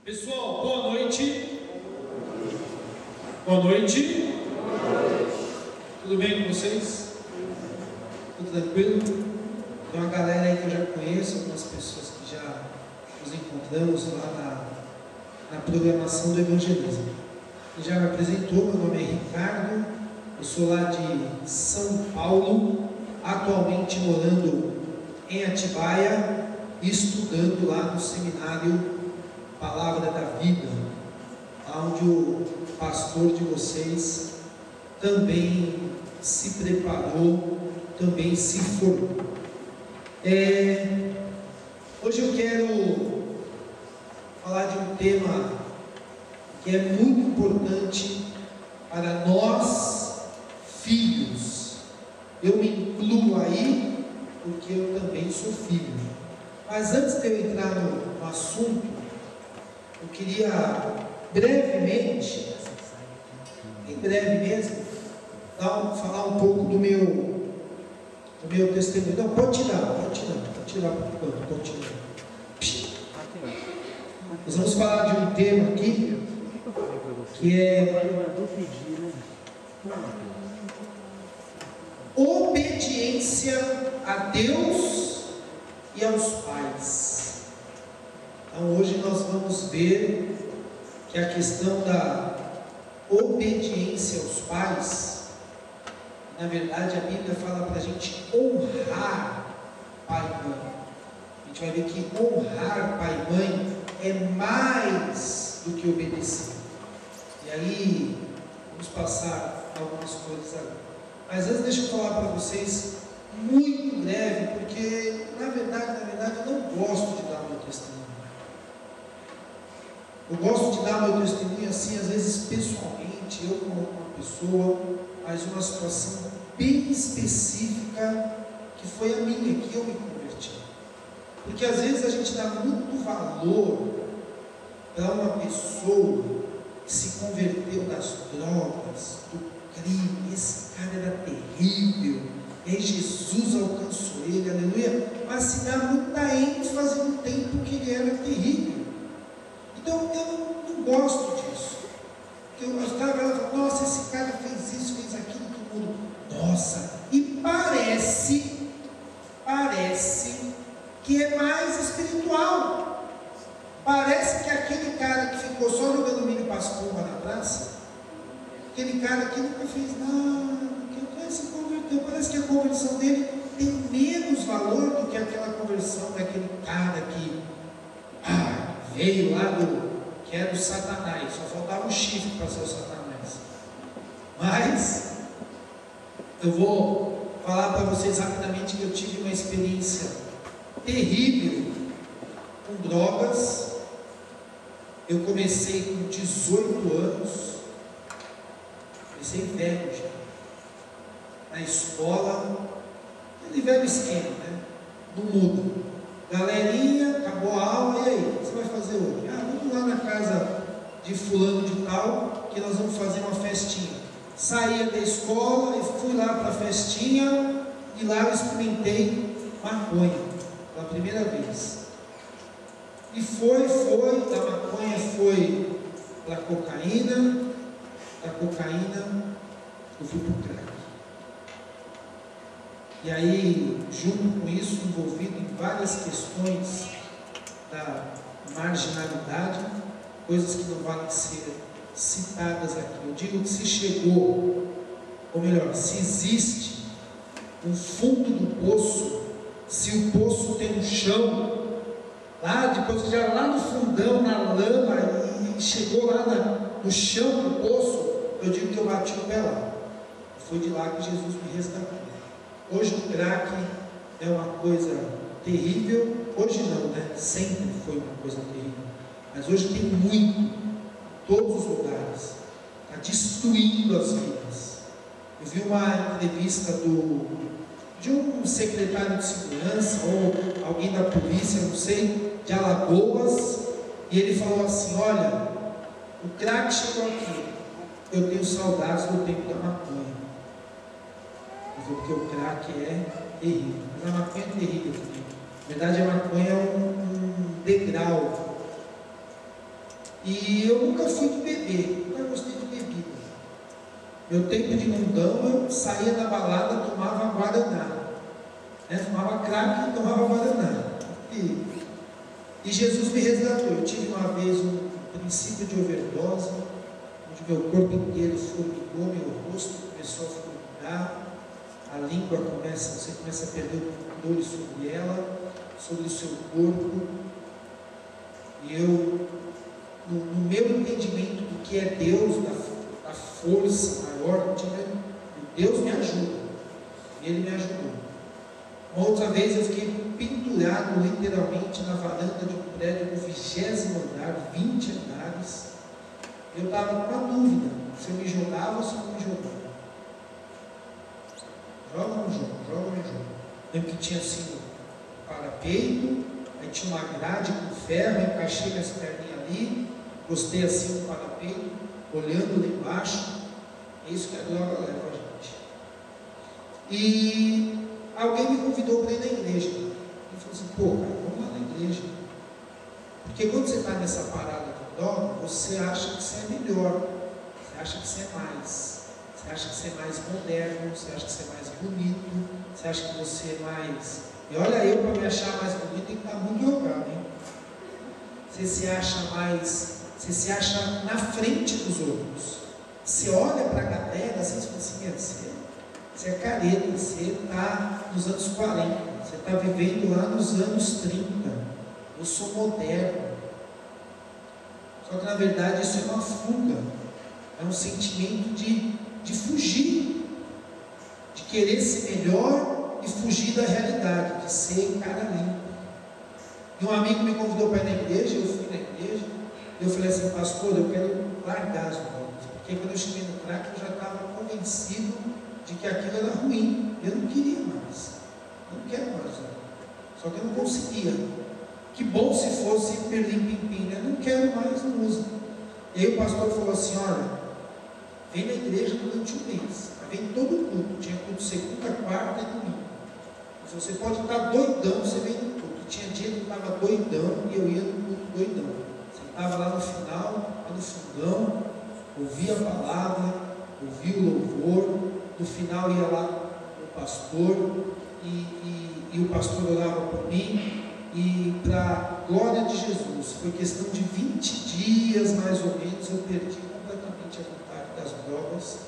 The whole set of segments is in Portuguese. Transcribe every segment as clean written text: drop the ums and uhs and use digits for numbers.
Pessoal, boa noite. Boa noite. Tudo bem com vocês? Tudo tranquilo? Tem uma galera aí que eu já conheço, algumas pessoas que já nos encontramos lá na programação do evangelismo. E já me apresentou, meu nome é Ricardo, eu sou lá de São Paulo, atualmente morando em Atibaia e estudando lá no seminário Palavra da Vida, onde o pastor de vocês também se preparou, também se formou. Hoje eu quero falar de um tema que é muito importante para nós, filhos. Eu me incluo aí, porque eu também sou filho. Mas antes de eu entrar no assunto, eu queria brevemente, em breve mesmo, falar um pouco do meu testemunho. Não, pode tirar por enquanto, pode tirar. Nós vamos falar de um tema aqui, que é obediência a Deus e aos pais. Então hoje nós vamos ver que a questão da obediência aos pais, na verdade a Bíblia fala para a gente honrar pai e mãe. A gente vai ver que honrar pai e mãe é mais do que obedecer. E aí vamos passar algumas coisas agora. Mas antes deixa eu falar para vocês muito breve, porque na verdade eu não gosto de dar meu testemunho. Eu gosto de dar meu testemunho assim, às vezes pessoalmente, eu como uma pessoa, mas uma situação bem específica que foi a minha, que eu me converti. Porque às vezes a gente dá muito valor para uma pessoa que se converteu das drogas, do crime. Esse cara era terrível, e aí Jesus alcançou ele, aleluia. Mas se dá muita ênfase no tempo que ele era terrível. Então eu não gosto disso. Os caras falam, nossa, esse cara fez isso, fez aquilo, todo mundo, nossa, e parece que é mais espiritual. Parece que aquele cara que ficou só jogando milho para as pombas na praça, aquele cara que nunca fez nada, que se converteu, parece que a conversão dele tem menos valor do que aquela conversão daquele cara que veio lá que era o Satanás, só faltava um chifre para ser o Satanás. Mas eu vou falar para vocês rapidamente que eu tive uma experiência terrível com drogas. Eu comecei com 18 anos, comecei velho já, na escola, aquele velho esquema, né? Não muda. Galerinha, acabou a aula, e aí? O que você vai fazer hoje? Vamos lá na casa de fulano de tal, que nós vamos fazer uma festinha. Saía da escola e fui lá para a festinha, e lá eu experimentei maconha, pela primeira vez. E da maconha foi para cocaína, da cocaína eu fui para o crack. E aí, junto com isso, envolvido em várias questões da marginalidade, coisas que não valem ser citadas aqui. Eu digo que se chegou, ou melhor, se existe um fundo do poço, se o poço tem um chão, lá depois já lá no fundão, na lama, e chegou lá no chão do poço, eu digo que eu bati o pé lá. Foi de lá que Jesus me resgatou. Hoje o crack é uma coisa terrível. Hoje não, né? Sempre foi uma coisa terrível. Mas hoje tem muito, em todos os lugares. Está destruindo as vidas. Eu vi uma entrevista de um secretário de segurança, ou alguém da polícia, não sei, de Alagoas, e ele falou assim, olha, o crack chegou aqui, eu tenho saudades do tempo da maconha. Porque o crack é terrível, mas a maconha é terrível também. Na verdade, a maconha é um degrau E eu nunca fui de beber, nunca gostei de bebida. Meu tempo de mundão, eu saía da balada, tomava guaraná. Fumava crack e tomava guaraná. E Jesus me resgatou. Eu tive uma vez um princípio de overdose, onde meu corpo inteiro formigou, meu rosto começou a formigar, a língua você começa a perder o controle sobre ela, sobre o seu corpo. E eu, no meu entendimento do que é Deus, da força maior, Deus me ajuda. Ele me ajudou. Uma outra vez eu fiquei pendurado literalmente na varanda de um prédio no 20º andar, 20 andares. Eu estava com uma dúvida, se eu me jogava ou se eu não me jogava. Joga ou não joga? Joga ou não joga? Lembro que tinha assim um parapeito, aí tinha uma grade com ferro, eu encaixei minhas perninhas ali, gostei assim no parapeito, olhando lá embaixo. É isso que a droga leva a gente. E alguém me convidou para ir na igreja. Eu falei assim, pô, cara, vamos lá na igreja. Porque quando você está nessa parada de droga, você acha que você é melhor, você acha que você é mais, você acha que você é mais moderno, você acha que você é mais bonito, você acha que você é mais... E olha, eu para me achar mais bonito tem que estar muito jogado, hein? Você se acha mais, você se acha na frente dos outros. Você olha para a galera assim, você fala assim, você é careta, você está nos anos 40, você está vivendo lá nos anos 30, eu sou moderno. Só que na verdade isso é uma fuga, é um sentimento de fugir, de querer ser melhor e fugir da realidade, de ser cara limpo. E um amigo me convidou para ir na igreja, eu fui na igreja, e eu falei assim, pastor, eu quero largar as drogas, porque quando eu cheguei no crack eu já estava convencido de que aquilo era ruim, eu não queria mais, eu não quero mais, só que eu não conseguia. Que bom se fosse perlim-pim-pim, eu não quero mais, não uso. E aí o pastor falou assim, olha, vem na igreja durante um mês, vem todo culto, tinha culto segunda, quarta e domingo. Você pode estar doidão, você vem no culto. Tinha dia que eu estava doidão e eu ia no culto doidão. Sentava lá no final, lá no fundão, ouvia a palavra, ouvia o louvor, no final ia lá o pastor e o pastor orava por mim. E para a glória de Jesus, foi questão de 20 dias mais ou menos, eu perdi completamente a vontade das drogas.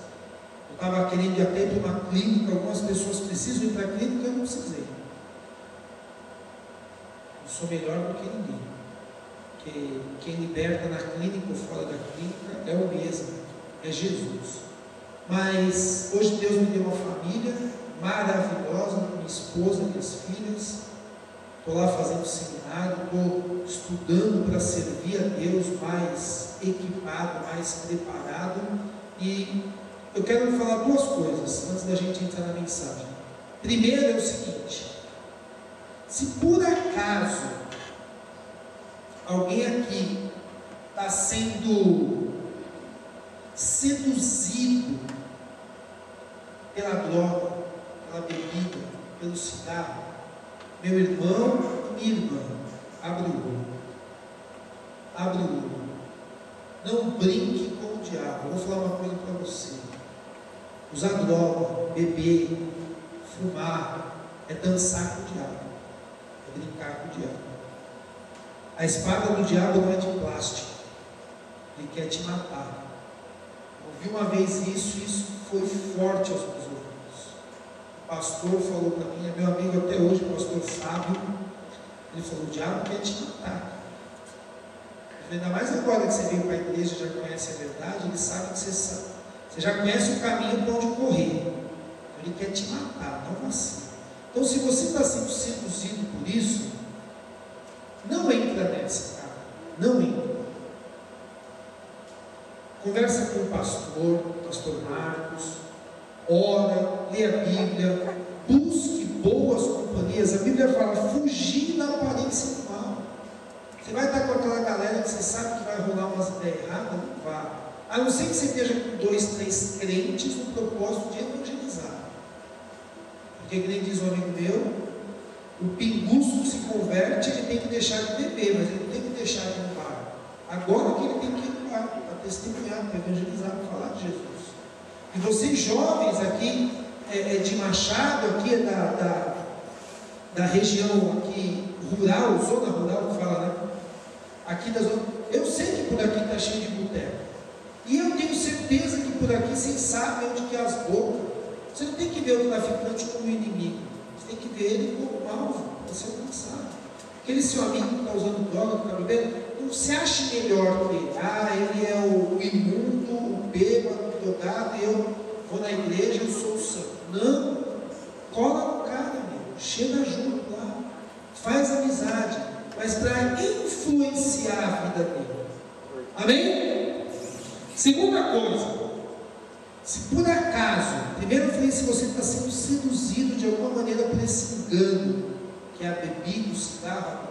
Eu estava querendo ir até para uma clínica, algumas pessoas precisam ir para a clínica, eu não precisei. Eu sou melhor do que ninguém. Porque quem liberta na clínica ou fora da clínica é o mesmo, é Jesus. Mas hoje Deus me deu uma família maravilhosa, minha esposa, minhas filhas. Estou lá fazendo seminário, estou estudando para servir a Deus mais equipado, mais preparado. E eu quero falar duas coisas antes da gente entrar na mensagem. Primeiro é o seguinte: se por acaso alguém aqui está sendo seduzido pela droga, pela bebida, pelo cigarro, meu irmão e minha irmã, abre o olho. Abre o olho. Não brinque com o diabo. Eu vou falar uma coisa para você. Usar droga, beber, fumar, é dançar com o diabo. É brincar com o diabo. A espada do diabo não é de plástico. Ele quer te matar. Ouvi uma vez isso foi forte aos meus ouvidos. O pastor falou para mim, é meu amigo até hoje, o pastor Fábio. Ele falou, o diabo quer te matar. Ainda mais agora que você veio para a igreja e já conhece a verdade, ele sabe que você já conhece o caminho para onde correr. Ele quer te matar, não vacila. Então, se você está sendo seduzido por isso, não entra nessa, cara. Não entra. Conversa com o pastor Marcos, ora, lê a Bíblia, busque boas companhias. A Bíblia fala, fugir da aparência do mal. Você vai estar com aquela galera que você sabe que vai rolar umas ideias erradas, não vá. A não ser que você esteja com 2, 3 crentes no propósito de evangelizar. Porque, como diz um amigo meu, o pinguço que se converte, ele tem que deixar de beber, mas ele não tem que deixar de ir no bar. Agora que ele tem testemunhar, para evangelizar, para falar de Jesus. E vocês jovens aqui, de Machado, aqui da região aqui rural, zona rural que fala, né? Aqui da zona, eu sei que por aqui está cheio de boteco. E eu tenho certeza que por aqui vocês sabem onde que é as bocas. Você não tem que ver o traficante como inimigo. Você tem que ver ele como alvo, para ser alcançado. Aquele seu amigo que está usando droga, que está bebendo, não se ache melhor que ele. Ele é o imundo, o bêbado, o drogado, eu vou na igreja, eu sou o santo. Não, cola no cara, meu. Chega junto lá, faz amizade, mas para influenciar a vida dele. Amém? Segunda coisa, se por acaso, primeiro eu falei, se você está sendo seduzido de alguma maneira por esse engano, que é a bebida, o cigarro,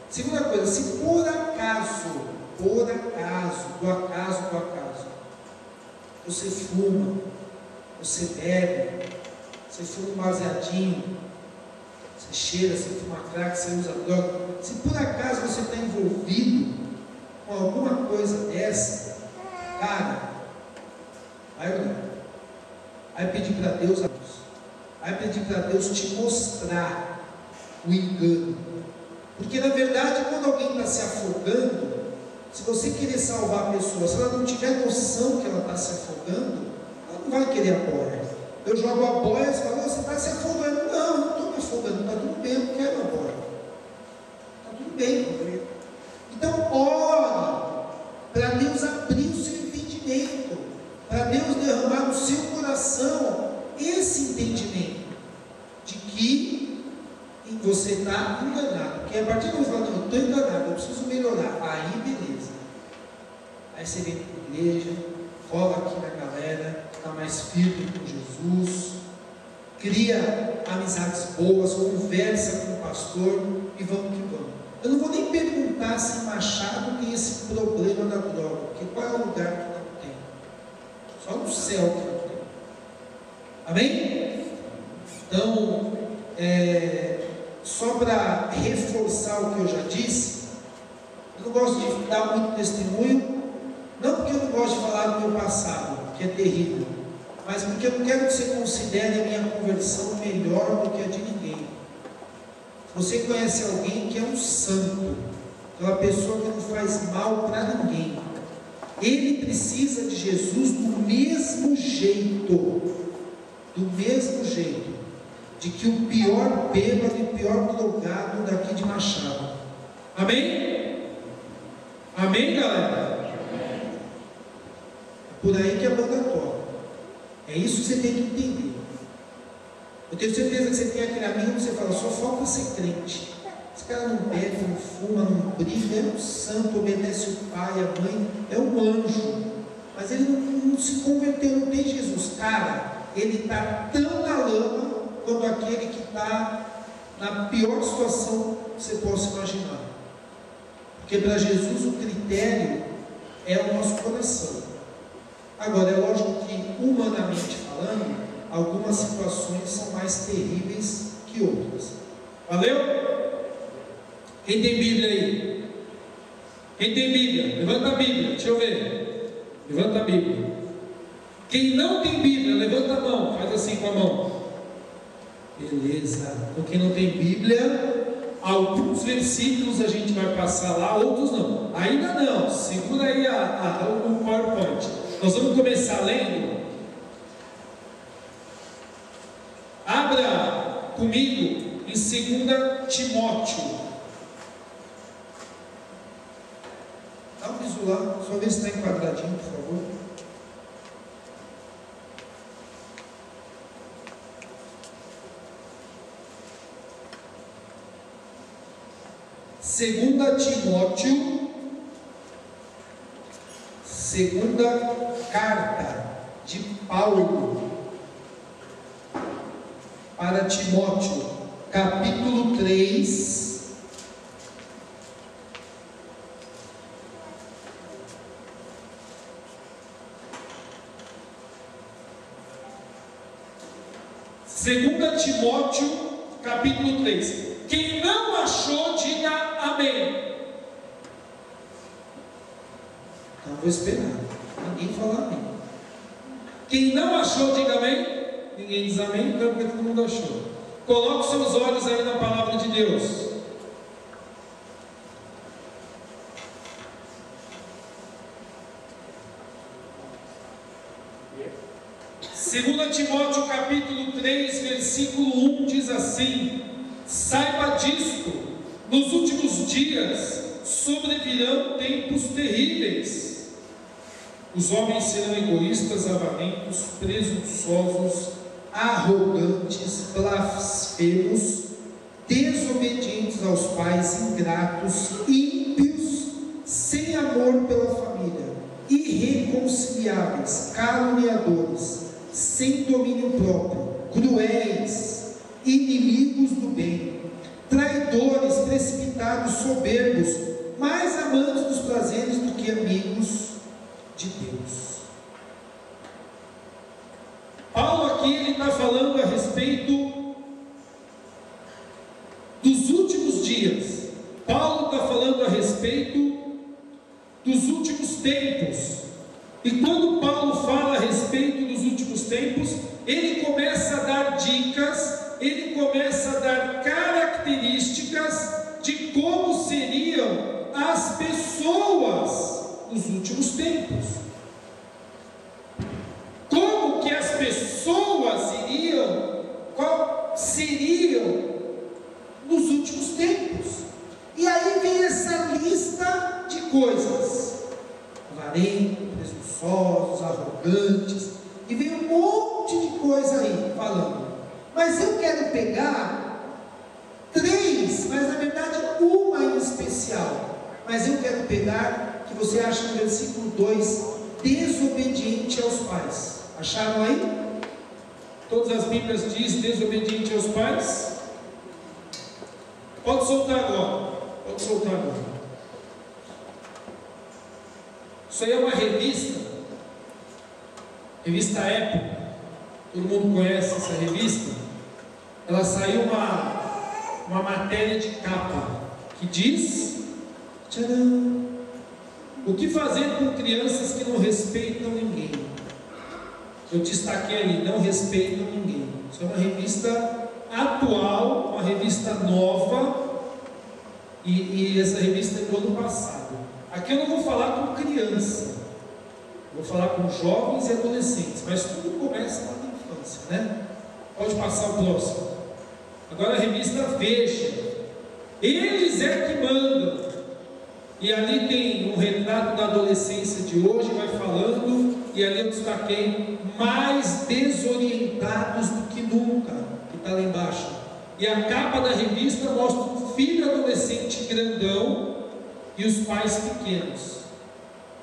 segunda coisa, se por acaso, do acaso, você fuma, você bebe, você fuma um baseadinho, você cheira, você fuma crack, você usa droga, se por acaso você está envolvido com alguma coisa dessa, cara, vai orar, vai pedir para Deus, vai pedir para Deus te mostrar o engano, porque na verdade quando alguém está se afogando, se você querer salvar a pessoa, se ela não tiver noção que ela está se afogando, ela não vai querer a boia. Eu jogo a boia e você fala, você está se afogando. Não, eu não estou me afogando, está tudo bem, eu não quero a boia. Está tudo bem. Então ore para Deus abrir o seu entendimento, para Deus derramar no seu coração esse entendimento de que você está enganado. Porque a partir do momento que você fala, não, eu estou enganado, eu preciso melhorar, aí beleza. Aí você vem para a igreja, cola aqui na galera, está mais firme com Jesus, cria amizades boas, conversa com o pastor e vamos que vamos. Eu não vou nem perguntar se em Machado tem esse problema da droga, porque qual é o lugar que não tem? Só no céu que não tem. Amém? Então, só para reforçar o que eu já disse, eu não gosto de dar muito testemunho, não porque eu não gosto de falar do meu passado, que é terrível, mas porque eu não quero que você considere a minha conversão melhor do que a de ninguém. Você conhece alguém que é um santo, aquela pessoa que não faz mal para ninguém, ele precisa de Jesus do mesmo jeito, de que o pior bêbado e o pior drogado daqui de Machado. Amém? Amém, galera? É por aí que a banda toca. É isso que você tem que entender. Eu tenho certeza que você tem aquele amigo que você fala, só falta ser crente. Esse cara não bebe, não fuma, não briga, é um santo, obedece o pai, a mãe, é um anjo. Mas ele não se converteu, não tem Jesus. Cara, ele está tão na lama quanto aquele que está na pior situação que você possa imaginar. Porque para Jesus o critério é o nosso coração. Agora, é lógico que, humanamente falando, algumas situações são mais terríveis que outras. Valeu? Quem tem Bíblia aí? Quem tem Bíblia? Levanta a Bíblia, deixa eu ver. Levanta a Bíblia. Quem não tem Bíblia, levanta a mão, faz assim com a mão. Beleza. Então, quem não tem Bíblia, alguns versículos a gente vai passar lá, outros não. Ainda não. Segura aí o PowerPoint. Nós vamos começar lendo. Abra comigo em 2 Timóteo. Dá um bisu lá, só ver se está enquadradinho, por favor. Segunda carta de Paulo para Timóteo, capítulo 3, Segunda Timóteo, capítulo 3. Quem não achou, diga amém. Então vou esperar. Ninguém fala amém. Quem não achou, diga amém. Ninguém diz amém, então porque todo mundo achou. Coloque seus olhos aí na palavra de Deus. 2 Timóteo capítulo 3, versículo 1 diz assim: saiba disto, nos últimos dias sobrevirão tempos terríveis. Os homens serão egoístas, avarentos, presunçosos, Arrogantes, blasfemos, desobedientes aos pais, ingratos, ímpios, sem amor pela família, irreconciliáveis, caluniadores, sem domínio próprio, cruéis, inimigos do bem, traidores, precipitados, soberbos, mais amantes dos prazeres do que amigos de Deus. Paulo aqui ele está falando a respeito dos últimos dias. Paulo está falando a respeito dos últimos tempos. E quando Paulo fala a respeito dos últimos tempos, ele começa a dar dicas, ele começa a dar características de como seriam as pessoas nos últimos tempos. Como que as pessoas iriam, qual seriam nos últimos tempos. E aí vem essa lista de coisas: avarentos, presunçosos, arrogantes, e vem um monte de coisa aí falando. Mas eu quero pegar 3, mas na verdade uma em especial. Mas eu quero pegar, que você acha no versículo 2, desobediente aos pais. Acharam aí? Todas as Bíblias dizem desobediente aos pais. Pode soltar agora. Pode soltar agora. Isso aí é uma revista. Revista Época. Todo mundo conhece essa revista. Ela saiu uma matéria de capa que diz: tcharam, o que fazer com crianças que não respeitam ninguém? Eu destaquei ali, não respeitam ninguém. Isso é uma revista atual, uma revista nova, e essa revista é do ano passado. Aqui eu não vou falar com criança, vou falar com jovens e adolescentes, mas tudo começa lá na infância, né? Pode passar o próximo. Agora a revista Veja, eles é que mandam. E ali tem um retrato da adolescência de hoje, vai falando, e ali eu destaquei: mais desorientados do que nunca, que está lá embaixo. E a capa da revista mostra um filho adolescente grandão e os pais pequenos,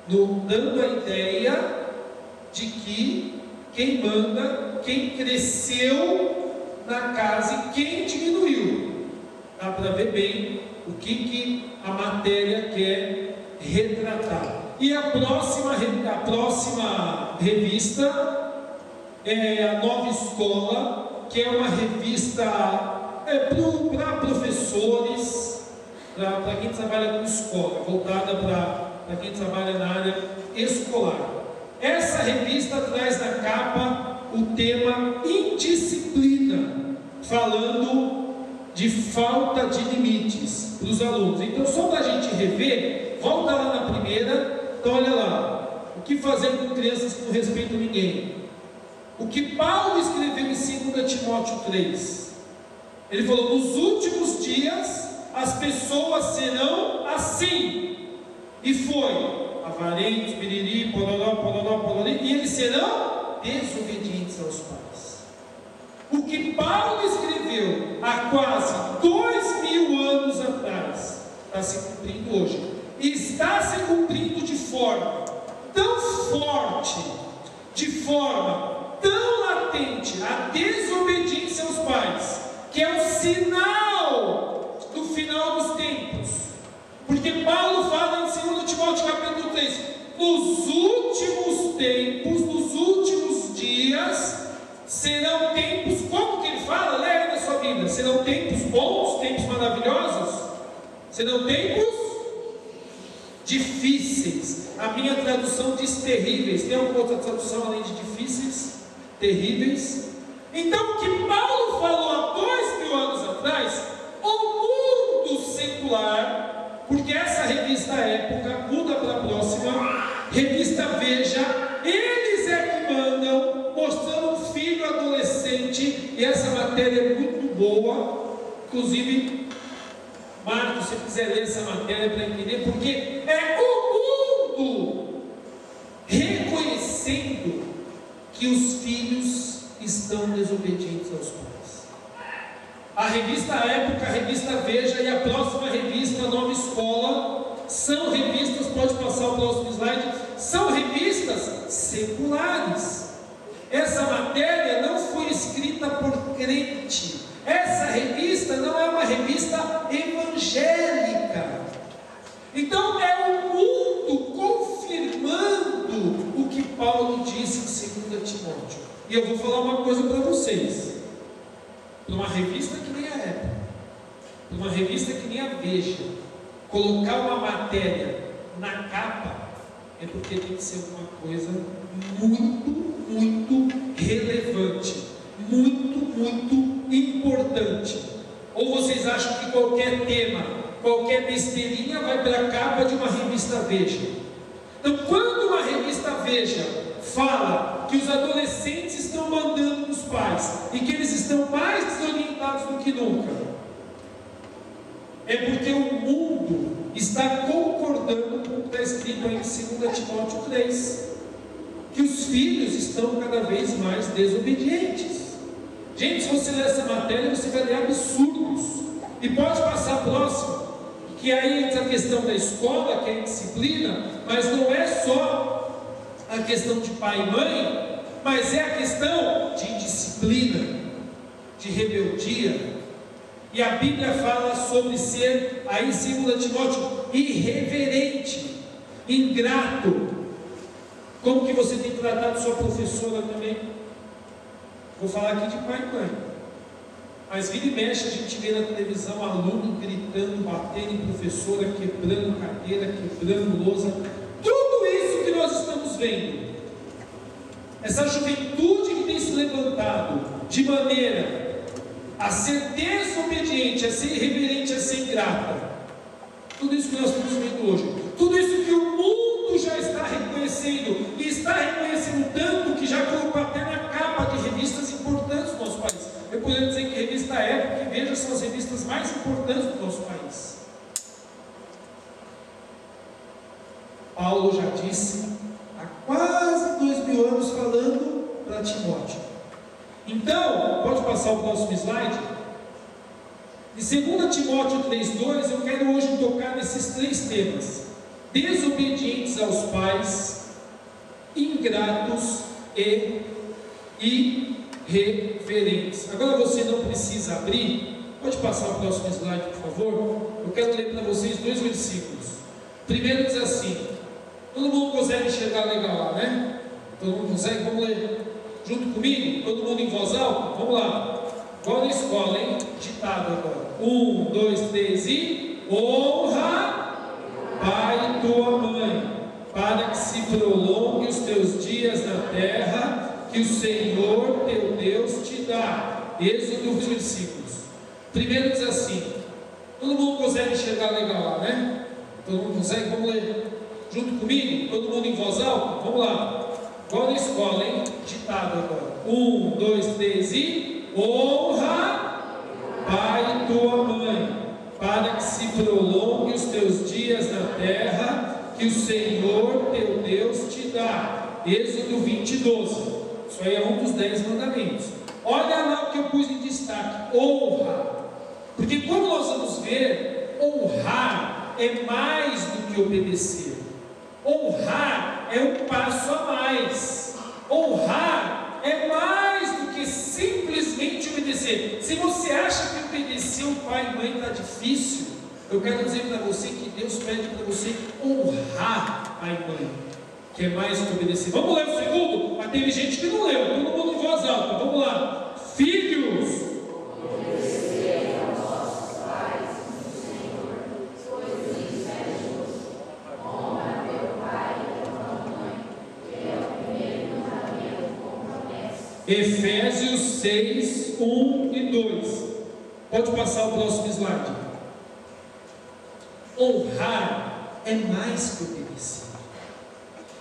dando a ideia de que quem manda, quem cresceu na casa e quem diminuiu. Dá para ver bem o que a matéria quer retratar. E a próxima revista é a Nova Escola, que é uma revista para professores, para quem trabalha com escola, voltada para quem trabalha na área escolar. Essa revista traz na capa o tema indisciplina, falando de falta de limites para os alunos. Então, só para a gente rever, volta lá na primeira. Então, olha lá: o que fazer com crianças que não respeitam ninguém? O que Paulo escreveu em 2 Timóteo 3. Ele falou: nos últimos dias as pessoas serão assim. E foi avarentos, piriri, pororó, pororó, porori, e eles serão desobedientes aos pais. O que Paulo escreveu há quase 2000 anos atrás está se cumprindo hoje. E está se cumprindo de forma tão forte, de forma tão latente, a desobediência aos pais, que é o sinal do final dos tempos. Porque Paulo fala em 2 Timóteo capítulo 3: nos últimos tempos, nos últimos dias, serão tempos, como que ele fala? Lê aí na sua Bíblia: serão tempos bons, tempos maravilhosos, serão tempos difíceis. a minha tradução diz terríveis. Tem alguma outra tradução além de difíceis? Terríveis. Então, o que Paulo falou há 2000 anos atrás, o mundo secular, porque essa revista Época, muda para a próxima, revista Veja, eles é que mandam, mostrando um filho adolescente, e essa matéria é muito boa, inclusive, Marcos, se você quiser ler essa matéria para entender, porque é o mundo reconhecendo que os filhos estão desobedientes aos pais. A revista Época, a revista Veja e a próxima revista, a Nova Escola, são revistas, pode passar o próximo slide, são revistas seculares. Essa matéria não foi escrita por crente. Essa revista não é uma revista evangélica. Então é o mundo confirmando o que Paulo disse em 2 Timóteo. E eu vou falar uma coisa para vocês. Para uma revista que nem a Época, para uma revista que nem a Veja, colocar uma matéria na capa é porque tem que ser uma coisa muito relevante, muito importante. Ou vocês acham que qualquer tema, qualquer besteirinha vai para a capa de uma revista Veja? Então, quando uma revista Veja fala que os adolescentes estão mandando nos pais e que eles estão mais desorientados do que nunca, é porque o mundo está concordando com o que está escrito aí em 2 Timóteo 3, que os filhos estão cada vez mais desobedientes. Gente, se você ler essa matéria, você vai ler absurdos. E pode passar próximo, que aí entra a questão da escola, que é a disciplina, mas não é só a questão de pai e mãe, mas é a questão de disciplina, de rebeldia. E a Bíblia fala sobre ser, aí em 2 Timóteo, irreverente, ingrato. Como que você tem tratado sua professora também? Vou falar aqui de pai e mãe. Mas vira e mexe, a gente vê na televisão aluno gritando, batendo em professora, quebrando cadeira, quebrando lousa. Tudo isso que nós estamos vendo, essa juventude que tem se levantado de maneira a ser desobediente, a ser irreverente, a ser ingrata, tudo isso que nós estamos vendo hoje, tudo isso que o mundo já está reconhecendo, e está reconhecendo tanto que já colocou até na capa de revistas importantes do nosso país. Eu poderia dizer que a revista Época e Veja são as revistas mais importantes do nosso país. Paulo já disse há quase 2000 anos, falando para Timóteo. Então, pode passar o próximo slide? Em 2 Timóteo 3,2, eu quero hoje tocar nesses 3 temas: desobedientes aos pais, ingratos e irreverentes. Agora você não precisa abrir, pode passar o próximo slide, por favor? Eu quero ler para vocês 2 versículos. Primeiro diz assim, todo mundo consegue enxergar legal lá, né? Todo mundo consegue? Vamos ler junto comigo? Todo mundo em voz alta? Vamos lá. Igual na escola, hein? Ditado agora. 1, 2, 3 e... honra pai e tua mãe, para que se prolongue os teus dias na terra, que o Senhor teu Deus te dá. Êxodo dos versículos. Primeiro diz assim, todo mundo consegue enxergar legal lá, né? Todo mundo consegue? Vamos ler junto comigo? Todo mundo em voz alta? Vamos lá. Igual na escola, hein? Ditado agora. 1, 2, 3 e... honra pai e tua mãe, para que se prolongue os teus dias na terra, que o Senhor teu Deus te dá. Êxodo 20, 12. Isso aí é um dos 10 mandamentos. Olha lá o que eu pus em destaque: honra. Porque como nós vamos ver, honrar é mais do que obedecer. Honrar é um passo a mais. Honrar é mais do que simplesmente obedecer. Se você acha que obedecer o pai e mãe está difícil, eu quero dizer para você que Deus pede para você honrar pai e mãe, que é mais do que obedecer. Vamos ler o segundo? Mas teve gente que não leu, todo mundo em voz alta. Vamos lá. Filhos, Senhor, pois isso é justo. Honra teu pai Efésios 6, 1 e 2. Pode passar o próximo slide. Honrar é mais que obedecer.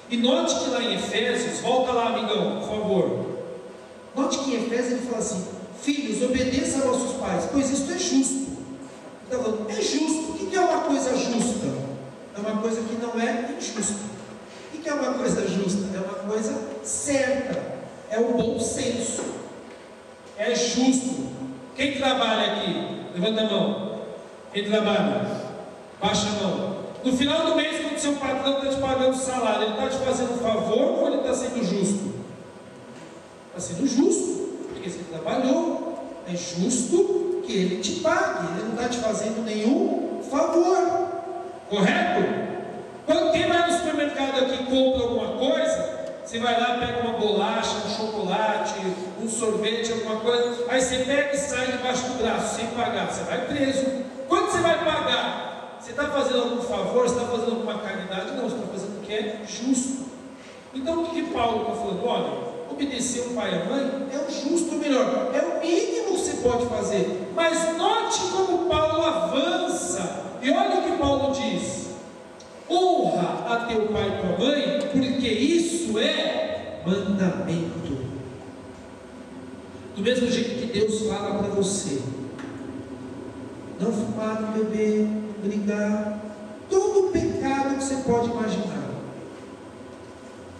E note que lá em Efésios, volta lá, amigão, por favor. Note que em Efésios ele fala assim: filhos, obedeçam a vossos pais, pois isto é justo. Então, falando, é justo. O que é uma coisa justa? É uma coisa que não é injusta. O que é uma coisa justa? É uma coisa certa. É o bom senso. É justo. Quem trabalha aqui? Levanta a mão. Quem trabalha? Baixa a mão. No final do mês, quando seu patrão está te pagando salário, ele está te fazendo um favor ou ele está sendo justo? Está sendo justo, porque você trabalhou. É justo que ele te pague. Ele não está te fazendo nenhum favor. Correto? Quando quem vai no supermercado aqui e compra alguma coisa, você vai lá, pega uma bolacha, um chocolate, um sorvete, alguma coisa, aí você pega e sai debaixo do braço sem pagar, você vai preso. Quando você vai pagar, você está fazendo algum favor, você está fazendo alguma caridade? Não, você está fazendo o que é justo. Então o que Paulo está falando? Olha, obedecer o pai e a mãe é o justo, ou melhor, é o mínimo que você pode fazer. Mas note como Paulo avança, e olha o que Paulo diz: honra a teu pai e tua mãe, porque isso é mandamento. Do mesmo jeito que Deus fala para você: não fumar, não beber, não brigar, todo o pecado que você pode imaginar,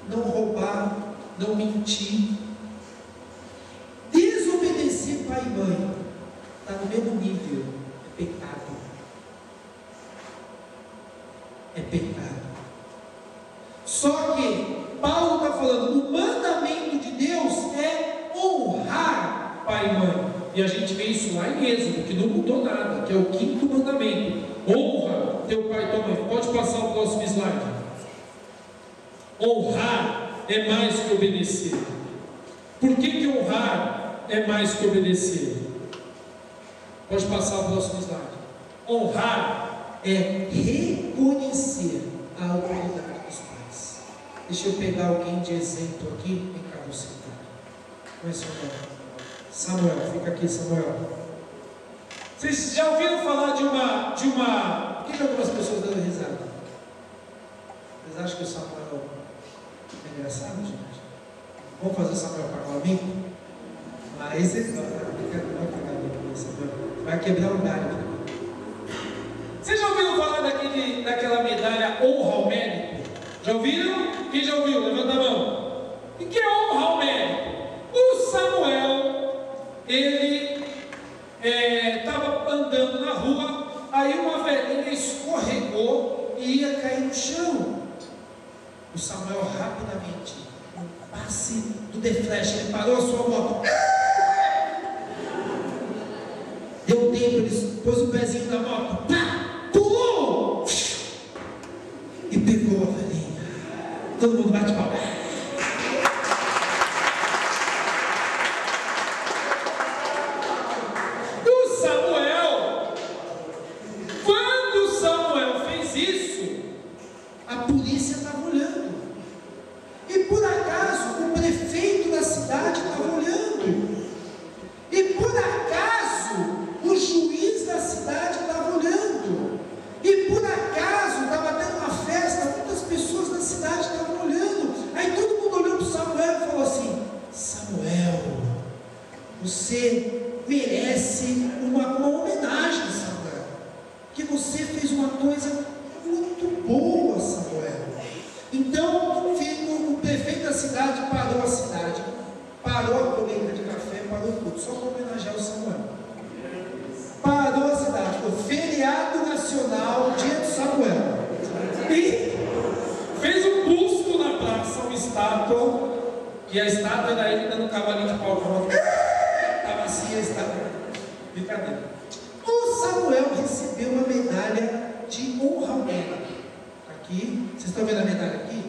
não roubar, não mentir, desobedecer pai e mãe, está no mesmo nível, é pecado. É pecado. Só que Paulo está falando, o mandamento de Deus é honrar pai e mãe. E a gente vê isso lá em Êxodo, que não mudou nada, que é o 5º mandamento: honra teu pai e tua mãe. Pode passar o próximo slide. Honrar é mais que obedecer. Por que honrar é mais que obedecer? Pode passar o próximo slide. Honrar é reconhecer a autoridade dos pais. Deixa eu pegar alguém de exemplo aqui. Vem cá, você. Como é seu nome? Samuel, fica aqui, Samuel. Vocês já ouviram falar de uma... Por que algumas pessoas dão risada? Vocês acham que o Samuel é engraçado, gente? Vamos fazer o Samuel pagar o amigo? Mas ele não vai Samuel. Vai quebrar o galho. Vocês já ouviram falar daquela medalha honra ao mérito? Já ouviram? Quem já ouviu? Levanta a mão. E que é honra ao mérito? O Samuel, ele estava andando na rua, aí uma velhinha escorregou e ia cair no chão. O Samuel rapidamente, um passe do The Flash, ele parou a sua moto. Deu tempo, ele pôs o pezinho na moto, pá, pulou e pegou a velhinha. Todo mundo bate palma. Você merece uma homenagem, Samuel, que você fez uma coisa muito boa, Samuel. Então, o prefeito da cidade parou a cidade, parou a colheita de café, parou tudo, só para homenagear o Samuel. Parou a cidade, o feriado nacional, dia de Samuel, e fez um busto na praça, uma estátua, e a estátua era ele dando um cavalinho de pau para uma... Assim está. Brincadeira. O Samuel recebeu uma medalha de honra ao mérito. Aqui, vocês estão vendo a medalha aqui?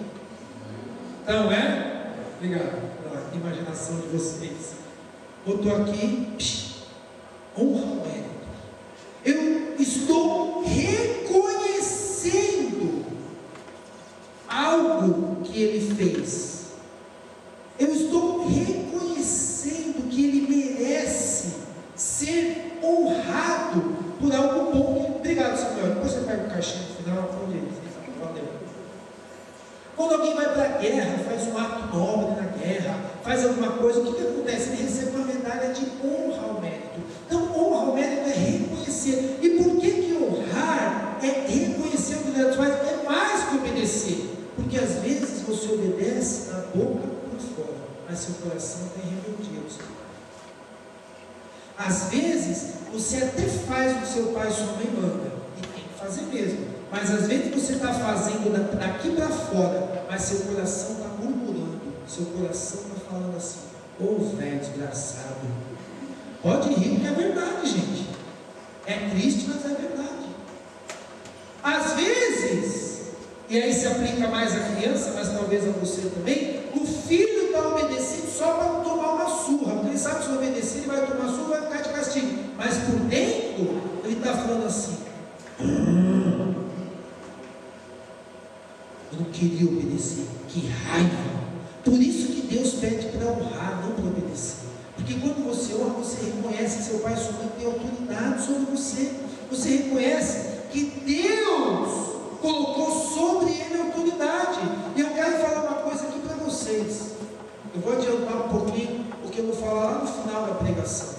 Então, é? Obrigado pela imaginação de vocês. Botou aqui, honra ao mérito. Eu estou reconhecendo algo que ele fez. Eu estou reconhecendo Quando alguém vai para a guerra, faz um ato nobre na guerra, faz alguma coisa, o que acontece? Ele recebe uma medalha de honra ao mérito. Então, honra ao mérito é reconhecer. E por que honrar é reconhecer o que Deus faz? É mais que obedecer. Porque às vezes você obedece na boca por fora, mas seu coração está em rebeldia ao Senhor. Às vezes, você até faz o que seu pai e sua mãe mandam, e tem que fazer mesmo. Mas às vezes você está fazendo daqui para fora, mas seu coração está murmurando, seu coração está falando assim: ô velho desgraçado. Pode rir, porque é verdade, gente. É triste, mas é verdade. Às vezes, e aí se aplica mais à criança, mas talvez a você também, o filho está obedecendo só para não tomar uma surra, porque ele sabe que se obedecer, ele vai tomar surra, vai ficar de castigo. Mas por dentro, ele está falando assim: eu não queria obedecer, que raiva. Por isso que Deus pede para honrar, não para obedecer. Porque quando você honra, você reconhece que seu pai e sua mãe têm autoridade sobre você. Você reconhece que Deus colocou sobre ele a autoridade. E eu quero falar uma coisa aqui para vocês. Eu vou adiantar um pouquinho, porque eu vou falar lá no final da pregação.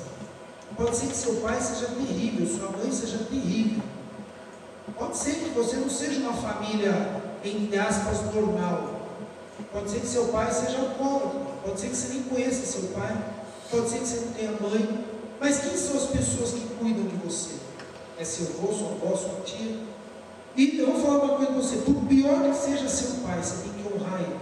Pode ser que seu pai seja terrível, sua mãe seja terrível. Pode ser que você não seja uma família, entre aspas, normal. Pode ser que seu pai seja alcoólatra. Pode ser que você nem conheça seu pai. Pode ser que você não tenha mãe. Mas quem são as pessoas que cuidam de você? É seu avô, sua avó, sua tia? E eu vou falar uma coisa para você: por pior que seja seu pai, você tem que honrar ele.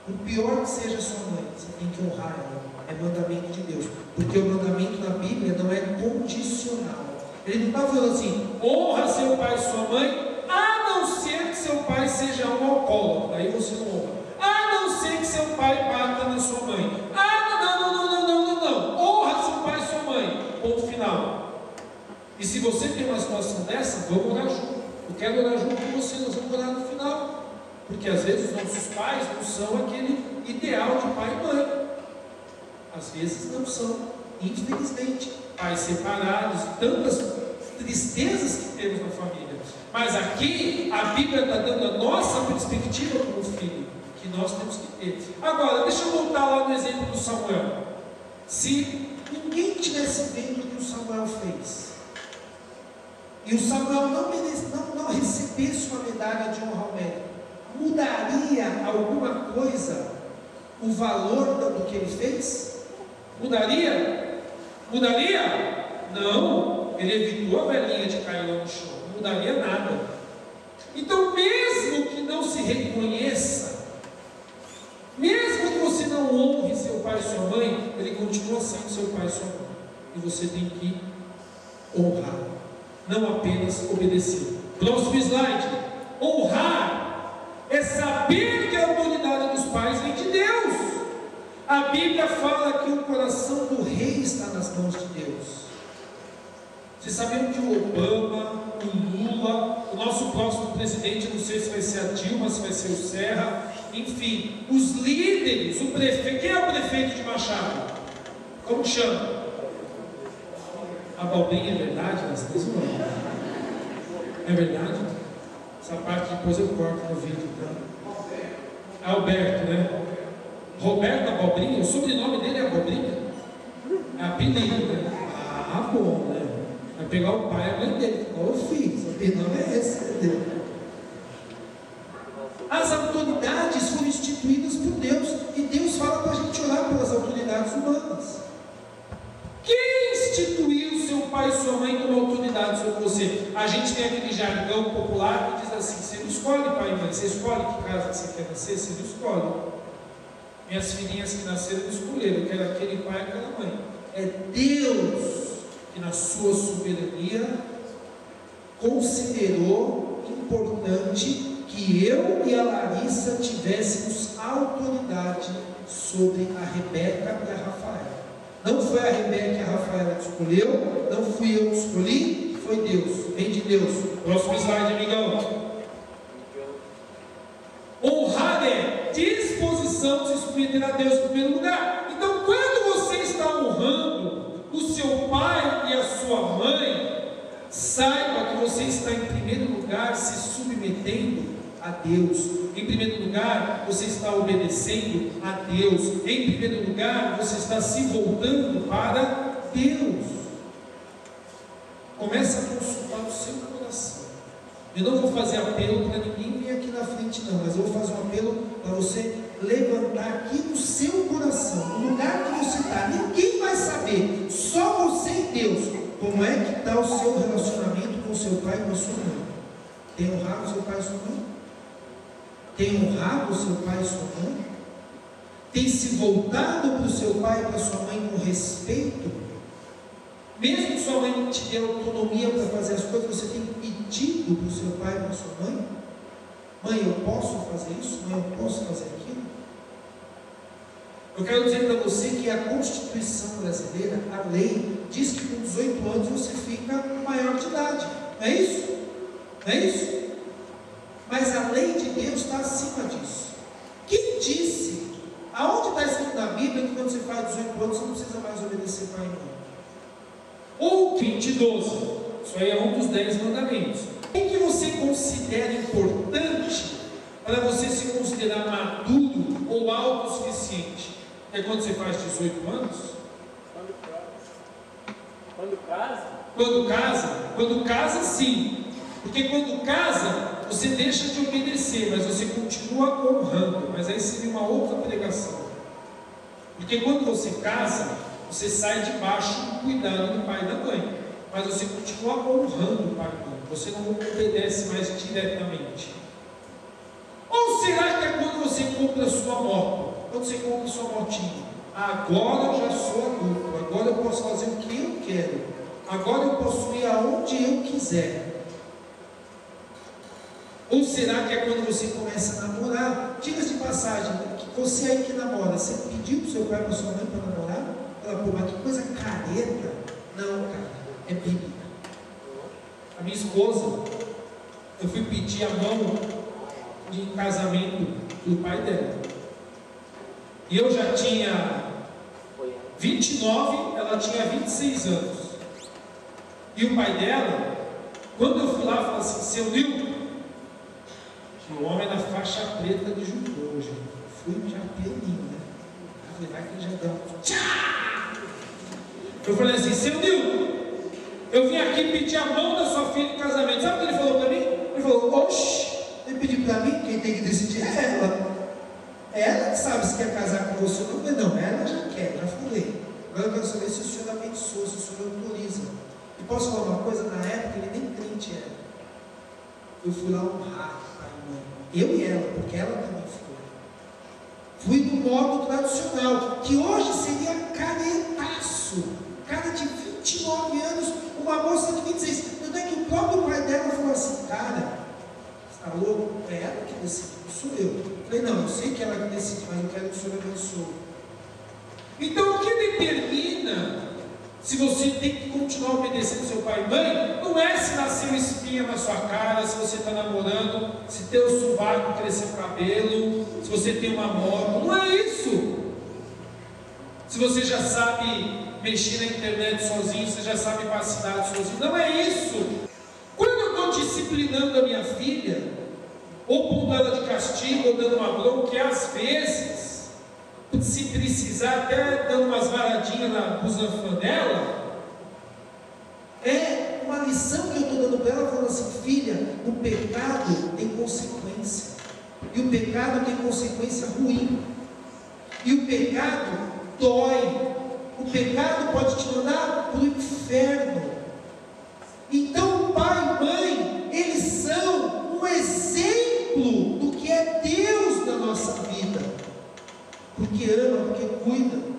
Por pior que seja sua mãe, você tem que honrar ela. É mandamento de Deus. Porque o mandamento na Bíblia não é condicional. Ele não está falando assim: honra seu pai e sua mãe, a não ser que seu pai seja um alcoólatra. Aí você não honra. A não ser que seu pai bata na sua mãe. Não. Honra seu pai e sua mãe. Ponto final. E se você tem uma situação dessa, vamos orar junto. Eu quero orar junto com você, nós vamos orar no final. Porque às vezes os nossos pais não são aquele ideal de pai e mãe. Às vezes não são, infelizmente. Pais separados, tantas tristezas que temos na família. Mas aqui a Bíblia está dando a nossa perspectiva como filho, que nós temos que ter. Agora, deixa eu voltar lá no exemplo do Samuel. Se ninguém tivesse vendo o que o Samuel fez, e o Samuel não recebesse uma medalha de honra ao mérito, mudaria alguma coisa o valor do que ele fez? Mudaria? Não. Ele evitou a velhinha de cair lá no chão. Não mudaria nada. Então, mesmo que não se reconheça, mesmo que você não honre seu pai e sua mãe, ele continua sendo seu pai e sua mãe. E você tem que honrar, não apenas obedecer. Próximo slide. Honrar é saber que a autoridade dos pais vem de Deus. A Bíblia fala que o coração do rei está nas mãos de Deus. Vocês sabiam que o Obama, o Lula, o nosso próximo presidente, não sei se vai ser a Dilma, se vai ser o Serra, enfim, os líderes, o prefeito, quem é o prefeito de Machado? Como chama? Abobrinha, é verdade? É verdade? Essa parte depois eu corto no vídeo, tá? Alberto, né? Roberto Abobrinha, o sobrenome dele é Abobrinha? É apelido, né? Ah, bom, né? Vai pegar o pai e a mãe dele. Ô filho, seu sobrenome é esse, entendeu? As autoridades foram instituídas por Deus, e Deus fala para a gente orar pelas autoridades humanas. Quem instituiu seu pai e sua mãe como autoridade sobre você? A gente tem aquele jargão popular que diz assim: você não escolhe pai e mãe, você escolhe que casa que você quer nascer, você não escolhe. Minhas filhinhas que nasceram escolheram, eu quero aquele pai e aquela mãe. É Deus que na sua soberania considerou importante que eu e a Larissa tivéssemos autoridade sobre a Rebeca e a Rafaela. Não foi a Rebeca e a Rafaela que escolheu, não fui eu que escolhi, foi Deus, vem de Deus. Próximo slide, amigão. Honrar é disposição de se submeter a Deus em primeiro lugar. Então, quando você está honrando o seu pai e a sua mãe, saiba que você está em primeiro lugar se submetendo a Deus. Em primeiro lugar, você está obedecendo a Deus. Em primeiro lugar, você está se voltando para Deus. Começa a consultar o seu coração. Eu não vou fazer apelo para ninguém vir aqui na frente não, mas eu vou fazer um apelo para você levantar aqui no seu coração, no lugar que você está. Ninguém vai saber, só você e Deus, como é que está o seu relacionamento com o seu pai e com a sua mãe. Tem honrado o seu pai e sua mãe? Tem honrado o seu pai e sua mãe? Tem se voltado para o seu pai e para a sua mãe com respeito? Mesmo que sua mãe te dê autonomia para fazer as coisas, você tem pedido para o seu pai e para a sua mãe? Mãe, eu posso fazer isso? Mãe, eu posso fazer aquilo? Eu quero dizer para você que a Constituição brasileira, a lei, diz que com 18 anos você fica maior de idade. Não é isso? Não é isso? Mas a lei de Deus está acima disso. Quem disse? Aonde está escrito na Bíblia que quando você faz 18 anos você não precisa mais obedecer pai e mãe? Ou 20:12, isso aí é um dos 10 mandamentos. O que você considera importante para você se considerar maduro ou autossuficiente? É quando você faz 18 anos? Quando casa? Quando casa, sim. Porque quando casa, você deixa de obedecer, mas você continua honrando. Mas aí seria uma outra pregação. Porque quando você casa, você sai debaixo do cuidado do pai e da mãe, mas você continua honrando o pai e a mãe, você não obedece mais diretamente. Ou será que é quando você compra a sua moto, quando você compra a sua motinha? Agora eu já sou adulto, agora eu posso fazer o que eu quero, agora eu posso ir aonde eu quiser. Ou será que é quando você começa a namorar? Diga-se de passagem, que você aí que namora, você pediu para o seu pai e para a sua mãe para namorar? Ela, pô, mas que coisa careta. Não, cara, é bíblica. A minha esposa, eu fui pedir a mão de casamento do pai dela. E eu já tinha 29, ela tinha 26 anos. E o pai dela, quando eu fui lá, falou assim: seu Nilton, o homem na faixa preta de judô, gente. Fui já pelinho, né? Eu falei, vai que ele já deu um tchá! Eu falei assim: seu Nilton, eu vim aqui pedir a mão da sua filha em casamento. Sabe o que ele falou para mim? Ele falou: oxe, ele pediu para mim, quem tem que decidir é ela. É ela que sabe se quer casar com você ou não. Eu falei, não, ela já quer, já falei. Agora eu quero saber se o senhor abençoa, se o senhor autoriza. E posso falar uma coisa? Na época ele nem crente era. Eu fui lá honrar pai e mãe. Eu e ela, porque ela também foi. Fui no modo tradicional, que hoje seria caretaço. Cara de 29 anos, uma moça de 26. Tanto é que o próprio pai dela falou assim: cara, você está louco? É ela que decide, não sou eu. Eu falei, não, eu sei que ela que decide, mas eu quero que o senhor abençoe. Então o que determina se você tem que continuar obedecendo seu pai e mãe, não é se nasceu espinha na sua cara, se você está namorando, se teu sovaco cresceu cabelo, se você tem uma moto, não é isso. Se você já sabe mexer na internet sozinho, você já sabe ir para a cidade sozinho, não é isso. Quando eu estou disciplinando a minha filha, ou pondo ela de castigo, ou dando uma bronca, que às vezes, se precisar, até dando umas varadinhas na busanfã dela, é uma lição que eu estou dando para ela, falando assim: filha, o pecado tem consequência, e o pecado tem consequência ruim, e o pecado dói, o pecado pode te mandar para o inferno. Então pai e mãe, eles são um exemplo do que é Deus na nossa vida, porque ama, porque cuida.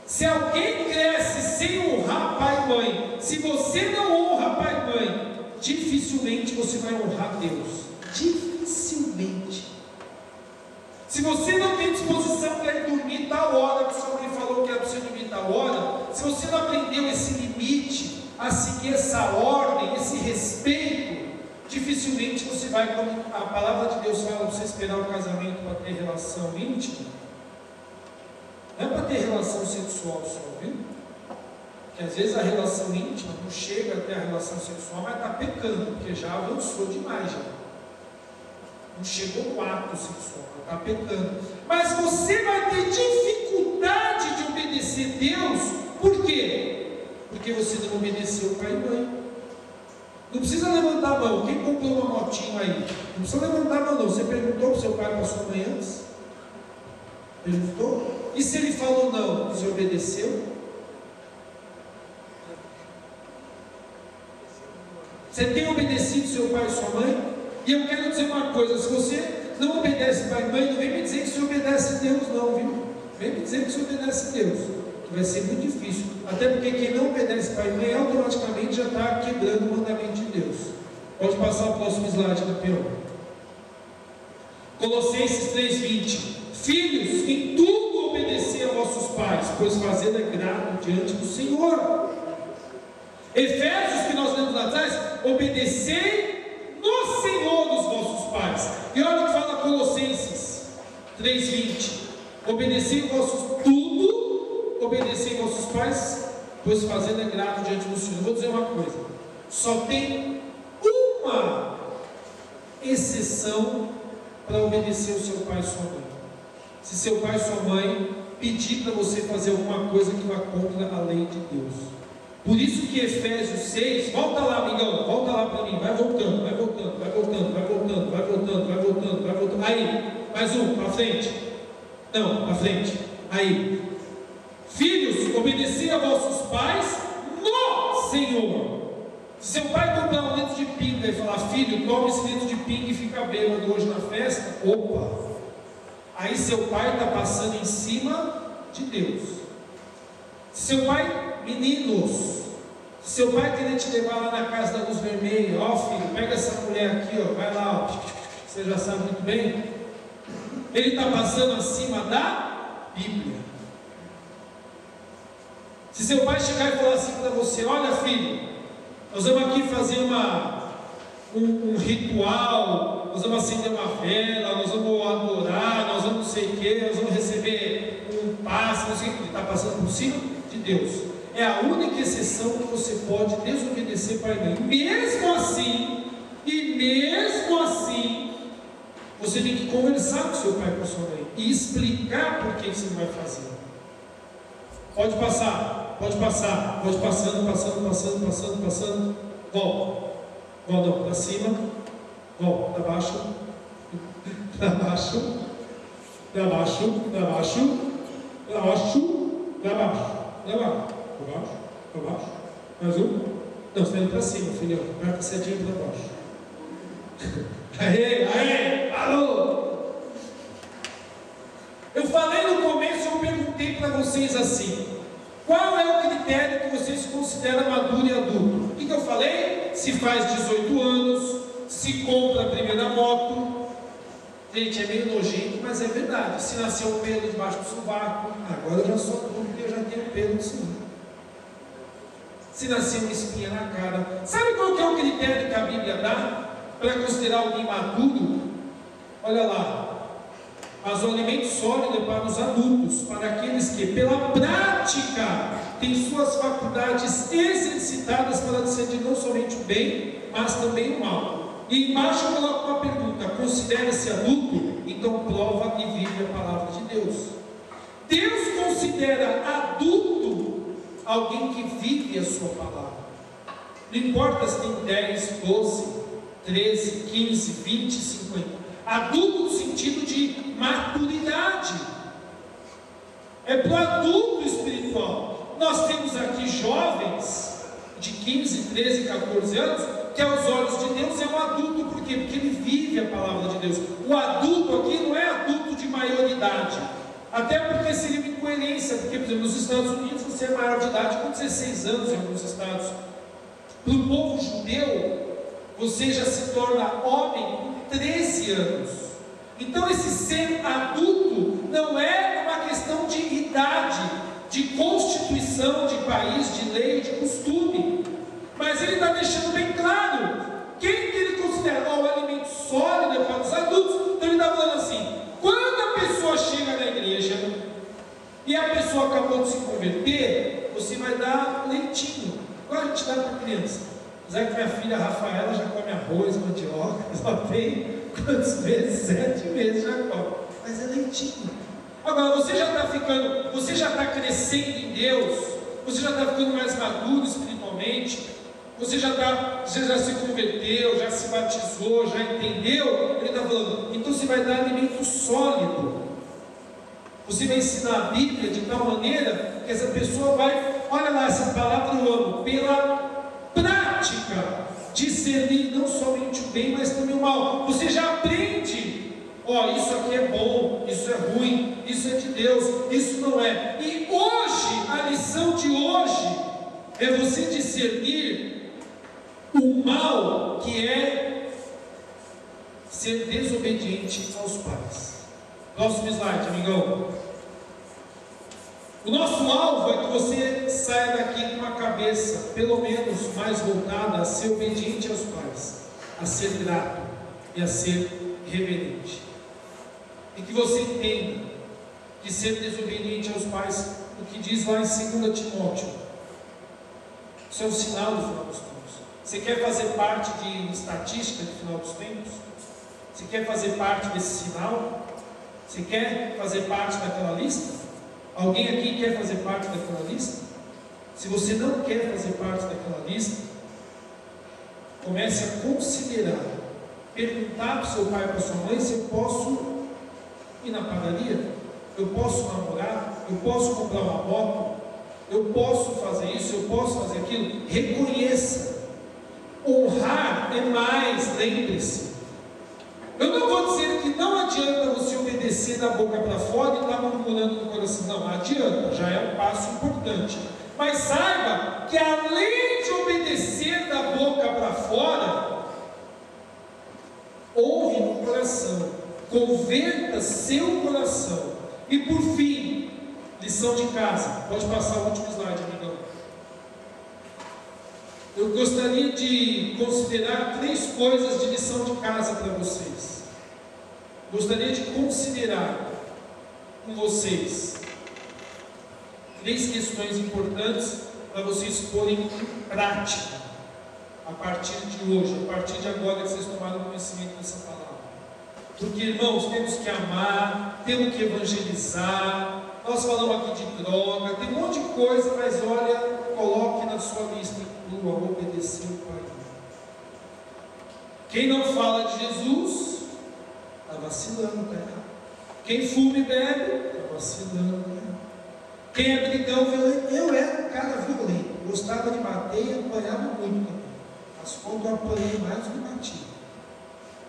Se alguém cresce sem honrar pai e mãe, se você não honra pai e mãe, dificilmente você vai honrar Deus. Dificilmente. Se você não tem disposição para ir dormir tal hora, que sua mãe falou que era para você dormir tal hora, se você não aprendeu esse limite, a seguir essa ordem, esse respeito, dificilmente você vai, como a palavra de Deus fala, para você esperar o casamento para ter relação íntima. Não é para ter relação sexual só, viu? Porque às vezes a relação íntima não chega até a relação sexual, mas está pecando, porque já avançou demais já. não chegou no ato sexual, está pecando. Mas você vai ter dificuldade de obedecer Deus, por quê? Porque você não obedeceu o pai e mãe. Não precisa levantar a mão. Quem comprou uma motinha aí? Não precisa levantar a mão não. Você perguntou para o seu pai e para a sua mãe antes? Perguntou? E se ele falou não, você obedeceu? Você tem obedecido seu pai e sua mãe? E eu quero dizer uma coisa: se você não obedece pai e mãe, não vem me dizer que você obedece a Deus não, viu? Vem me dizer que você obedece a Deus, que vai ser muito difícil. Até porque quem não obedece pai e mãe automaticamente já está quebrando o mandamento de Deus. Pode passar o próximo slide, campeão. Colossenses 3:20. Filhos, em tudo obedecei a vossos pais, pois fazê-lo é grato diante do Senhor. Efésios, que nós lemos lá atrás, obedecei no Senhor os vossos pais. E olha o que fala Colossenses 3:20. Obedecei vossos tudo, obedecei vossos pais, pois fazê-lo é grato diante do Senhor. Vou dizer uma coisa: só tem uma exceção para obedecer o seu pai e sua mãe. Se seu pai e sua mãe pedir para você fazer alguma coisa que vá contra a lei de Deus. Por isso que Efésios 6, volta lá, amigão, volta lá para mim, vai voltando, vai voltando, vai voltando, vai voltando, vai voltando, vai voltando, vai voltando. Aí, mais um, para frente. Não, para frente. Aí. Filhos, obedecei a vossos pais no Senhor. Se seu pai comprar um litro de pinga e falar: filho, toma esse litro de pinga e fica bêbado hoje na festa, opa! Aí seu pai está passando em cima de Deus. Se seu pai, meninos, se seu pai querer te levar lá na casa da luz vermelha, ó filho, pega essa mulher aqui, ó, vai lá, ó, você já sabe muito bem, ele está passando acima da Bíblia. Se seu pai chegar e falar assim para você: olha filho, nós vamos aqui fazer um ritual, nós vamos acender uma vela, nós vamos adorar, nós vamos não sei o que, nós vamos receber um passe, não sei o que, ele está passando por cima de Deus. É a única exceção que você pode desobedecer para ele. Mesmo assim, você tem que conversar com seu pai e com sua mãe e explicar por que você vai fazer. Pode passar, pode passar, pode passando, passando. Volta não, para cima, volta, para baixo, para baixo, para baixo, para baixo, para baixo, para baixo, para baixo, para baixo, para baixo, mais um. Não, você está indo para cima, filhão, vai para setinha para baixo. Aê, parou! Eu falei no começo, eu perguntei para vocês assim: qual é o critério que vocês consideram maduro e adulto? O que eu falei? Se faz 18 anos, se compra a primeira moto. Gente, é meio nojento, mas é verdade. Se nasceu um pelo debaixo do sovaco, agora eu já sou adulto porque eu já tenho pelo no sovaco. Se nasceu uma espinha na cara. Sabe qual que é o critério que a Bíblia dá para considerar alguém maduro? Olha lá. Mas o alimento sólido é para os adultos, para aqueles que, pela prática, têm suas faculdades exercitadas para decidir não somente o bem, mas também o mal. E embaixo eu coloco uma pergunta: considera-se adulto? Então prova e vive a palavra de Deus. Deus considera adulto alguém que vive a sua palavra. Não importa se tem 10, 12, 13, 15, 20, 50. Adulto no sentido de maturidade. É para o adulto espiritual. Nós temos aqui jovens de 15, 13, 14 anos que aos olhos de Deus é um adulto. Por quê? Porque ele vive a palavra de Deus. O adulto aqui não é adulto de maioridade, até porque seria uma incoerência, porque, por exemplo, nos Estados Unidos você é maior de idade com 16 anos em alguns estados. Para o povo judeu, você já se torna homem com 13 anos. Então esse ser adulto não é uma questão de idade, de constituição de país, de lei, de costume, mas ele está deixando bem claro quem que ele considera o alimento sólido é para os adultos. Então ele está falando assim: quando a pessoa chega na igreja e a pessoa acabou de se converter, você vai dar leitinho, igual a gente dá para criança. Apesar que minha filha Rafaela já come arroz, mandioca, só tem Quantos meses? 7 meses, Jacó. Mas é leitinho. Agora, você já está crescendo em Deus, você já está ficando mais maduro espiritualmente, você já se converteu, já se batizou, já entendeu. Ele está falando, então você vai dar alimento sólido. Você vai ensinar a Bíblia de tal maneira que essa pessoa vai, olha lá, essa palavra eu amo, pela prática, discernir não somente o bem, mas também o mal. Você já aprende, isso aqui é bom, isso é ruim, isso é de Deus, isso não é. E hoje, a lição de hoje é você discernir o mal que é ser desobediente aos pais. Próximo slide, amigão. O nosso alvo é que você saia daqui com uma cabeça, pelo menos, mais voltada a ser obediente aos pais, a ser grato e a ser reverente. E que você entenda que ser desobediente aos pais, o que diz lá em 2 Timóteo, isso é um sinal do final dos tempos. Você quer fazer parte de estatística do final dos tempos? Você quer fazer parte desse sinal? Você quer fazer parte daquela lista? Alguém aqui quer fazer parte daquela lista? Se você não quer fazer parte daquela lista, comece a considerar, perguntar para o seu pai e para a sua mãe se eu posso ir na padaria, eu posso namorar, eu posso comprar uma moto, eu posso fazer isso, eu posso fazer aquilo. Reconheça. Honrar é mais, lembre-se. Eu não vou dizer que não adianta você obedecer da boca para fora e estar murmurando no coração. Não, adianta, já é um passo importante. Mas saiba que além de obedecer da boca para fora, honre no coração, converta seu coração. E por fim, lição de casa. Pode passar o último slide, amigão. Eu gostaria de considerar 3 coisas de lição de casa para vocês. Gostaria de considerar com vocês 3 questões importantes para vocês porem em prática a partir de hoje, a partir de agora que vocês tomaram conhecimento dessa palavra. Porque, irmãos, temos que amar, temos que evangelizar. Nós falamos aqui de droga, tem um monte de coisa, mas olha, coloque na sua lista, inclua obedecer o Pai. Quem não fala de Jesus está vacilando, está errado. Quem fuma e bebe está vacilando, está errado. Quem é brigão, violento, eu era um cara violento, gostava de bater e apanhava muito também. Mas quando eu apanhei mais, eu bati.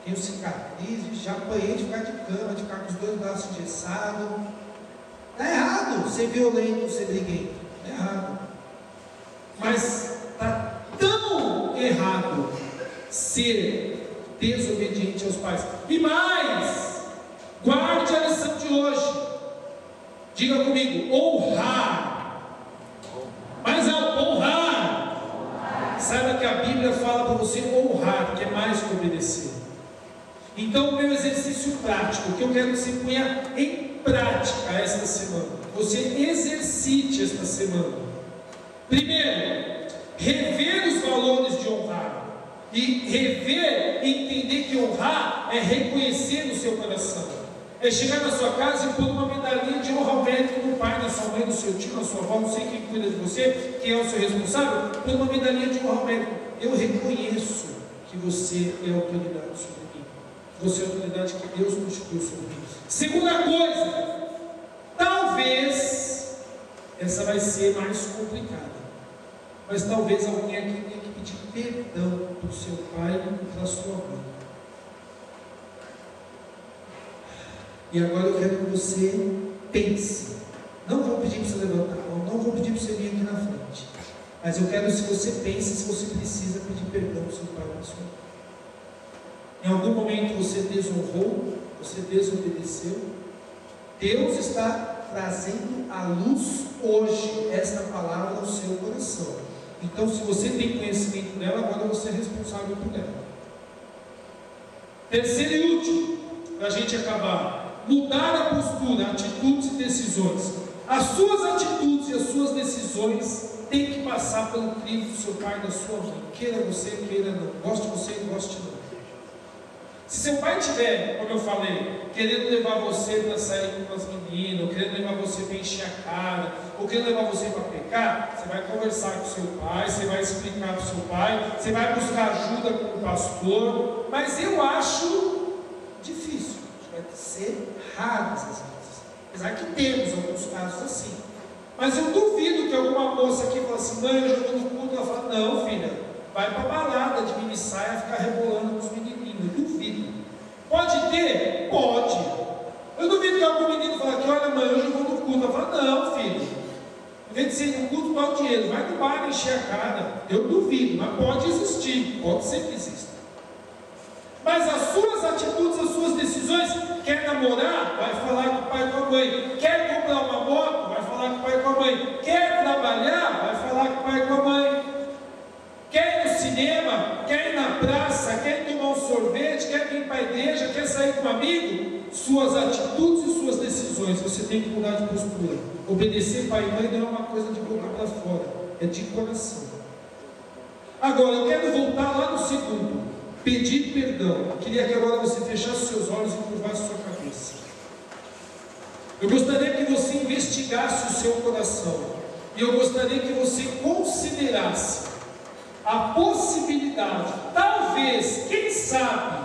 Tenho cicatrizes, já apanhei de ficar de cama, de ficar com os 2 braços engessados. Está errado ser violento, ser briguento. Está errado. Mas está tão errado ser desobediente aos pais. E mais, guarde a lição de hoje. Diga comigo, honrar. Mais alto, honrar. Saiba que a Bíblia fala para você honrar, que é mais que obedecer. Então, o meu exercício prático, o que eu quero que você ponha em prática esta semana, você exercite esta semana. Primeiro, rever os valores de honrar. E rever e entender que honrar é reconhecer no seu coração. É chegar na sua casa e pôr uma medalhinha de honra ao mérito do pai, da sua mãe, do seu tio, da sua avó, não sei quem cuida de você, quem é o seu responsável, pôr uma medalhinha de honra ao mérito. Eu reconheço que você é autoridade sobre mim. Você é a autoridade que Deus constituiu sobre mim. Segunda coisa, talvez essa vai ser mais complicada, mas talvez alguém aqui tenha que pedir perdão para o seu pai e para a sua mãe. E agora eu quero que você pense. Não vou pedir para você levantar a mão, não vou pedir para você vir aqui na frente, mas eu quero que você pense se você precisa pedir perdão para o seu pai e para a sua mãe. Em algum momento você desonrou, você desobedeceu. Deus está trazendo à luz hoje esta palavra ao seu coração. Então, se você tem conhecimento dela, agora você é responsável por ela. Terceiro e último, para a gente acabar: mudar a postura, atitudes e decisões. As suas atitudes e as suas decisões têm que passar pelo crivo do seu pai e da sua mãe. Queira você, queira não. Goste você, goste não. Se seu pai tiver, como eu falei, querendo levar você para sair com as meninas, ou querendo levar você para encher a cara, ou querendo levar você para pecar, você vai conversar com seu pai, você vai explicar para o seu pai, você vai buscar ajuda com o pastor, mas eu acho difícil, vai ser raro essas vezes, apesar que temos alguns casos assim, mas eu duvido que alguma moça aqui fale assim, mãe, eu já estou no culto, ela fala, não filha, vai para a balada de mini saia ficar rebolando com os menininhos, eu duvido. Pode ter? Pode. Eu duvido que algum menino fale aqui, olha mãe, hoje eu vou no culto. Ela fala, não filho, em vez de ser no culto, dá o dinheiro, vai no bar encher a cara. Eu duvido, mas pode existir, pode ser que exista. Mas as suas atitudes, as suas decisões, quer namorar? Vai falar com o pai e com a mãe. Quer comprar uma moto? Vai falar com o pai e com a mãe. Quer trabalhar? Vai falar com o pai e com a mãe. Quer ir no cinema? Quer ir na praça? Quer ir tomar um sorvete? Quer ir para a igreja? Quer sair com um amigo? Suas atitudes e suas decisões, você tem que mudar de postura. Obedecer pai e mãe não é uma coisa de boca para fora, é de coração. Agora, eu quero voltar lá no segundo, pedir perdão. Eu queria que agora você fechasse seus olhos e curvasse sua cabeça. Eu gostaria que você investigasse o seu coração, e eu gostaria que você considerasse a possibilidade, talvez, quem sabe,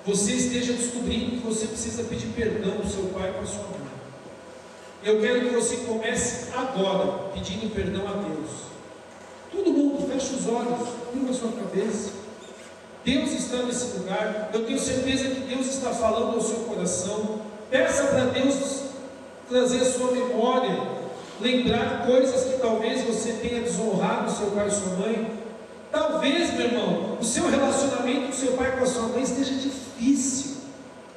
você esteja descobrindo que você precisa pedir perdão para o seu pai e para a sua mãe. Eu quero que você comece agora, pedindo perdão a Deus. Todo mundo, feche os olhos, curva a sua cabeça. Deus está nesse lugar, eu tenho certeza que Deus está falando ao seu coração. Peça para Deus trazer a sua memória, lembrar coisas que talvez você tenha desonrado seu pai e sua mãe. Talvez, meu irmão, o seu relacionamento com seu pai e com a sua mãe esteja difícil.